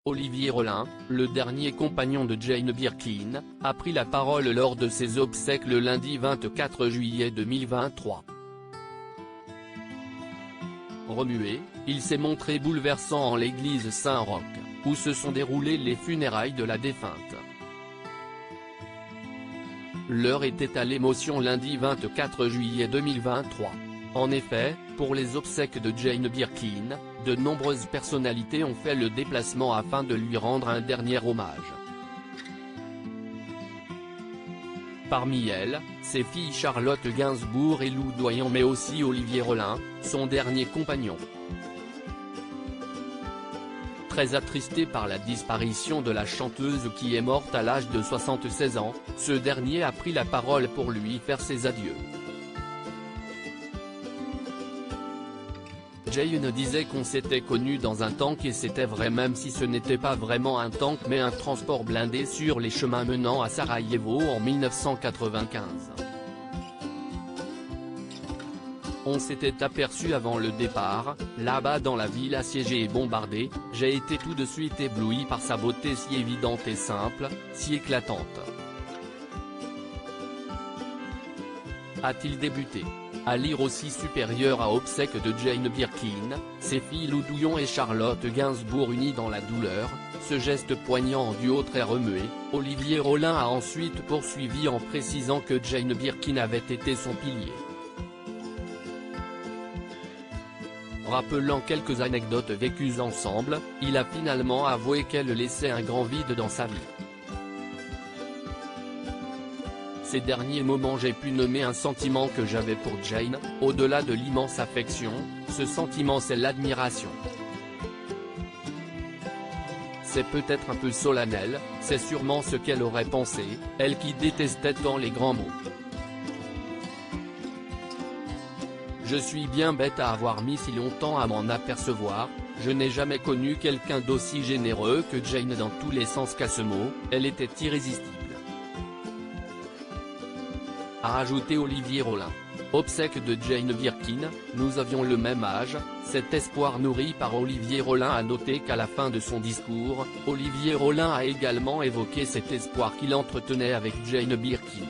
Olivier Rollin, le dernier compagnon de Jane Birkin, a pris la parole lors de ses obsèques le lundi 24 juillet 2023. Remué, il s'est montré bouleversant en l'église Saint-Roch, où se sont déroulées les funérailles de la défunte. L'heure était à l'émotion lundi 24 juillet 2023. En effet, pour les obsèques de Jane Birkin, de nombreuses personnalités ont fait le déplacement afin de lui rendre un dernier hommage. Parmi elles, ses filles Charlotte Gainsbourg et Lou Doyen, mais aussi Olivier Rollin, son dernier compagnon. Très attristé par la disparition de la chanteuse qui est morte à l'âge de 76 ans, ce dernier a pris la parole pour lui faire ses adieux. Jane disait qu'on s'était connu dans un tank et c'était vrai, même si ce n'était pas vraiment un tank mais un transport blindé sur les chemins menant à Sarajevo en 1995. On s'était aperçu avant le départ, là-bas dans la ville assiégée et bombardée, j'ai été tout de suite ébloui par sa beauté si évidente et simple, si éclatante. A-t-il débuté. À lire aussi supérieur à obsèques de Jane Birkin, ses filles Lou Doyen et Charlotte Gainsbourg unies dans la douleur, ce geste poignant en duo très remué, Olivier Rollin a ensuite poursuivi en précisant que Jane Birkin avait été son pilier. Rappelant quelques anecdotes vécues ensemble, il a finalement avoué qu'elle laissait un grand vide dans sa vie. Ces derniers moments, j'ai pu nommer un sentiment que j'avais pour Jane, au-delà de l'immense affection, ce sentiment c'est l'admiration. C'est peut-être un peu solennel, c'est sûrement ce qu'elle aurait pensé, elle qui détestait tant les grands mots. Je suis bien bête à avoir mis si longtemps à m'en apercevoir, je n'ai jamais connu quelqu'un d'aussi généreux que Jane dans tous les sens qu'à ce mot, elle était irrésistible. A rajouté Olivier Rollin. Obsèques de Jane Birkin, nous avions le même âge, cet espoir nourri par Olivier Rollin a noté qu'à la fin de son discours, Olivier Rollin a également évoqué cet espoir qu'il entretenait avec Jane Birkin.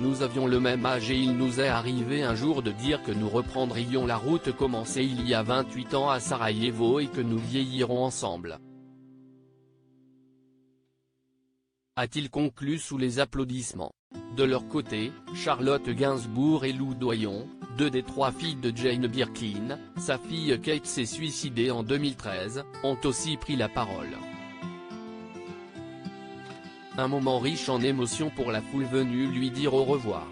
Nous avions le même âge et il nous est arrivé un jour de dire que nous reprendrions la route commencée il y a 28 ans à Sarajevo et que nous vieillirons ensemble. A-t-il conclu sous les applaudissements. De leur côté, Charlotte Gainsbourg et Lou Doyen, deux des trois filles de Jane Birkin, sa fille Kate s'est suicidée en 2013, ont aussi pris la parole. Un moment riche en émotions pour la foule venue lui dire au revoir.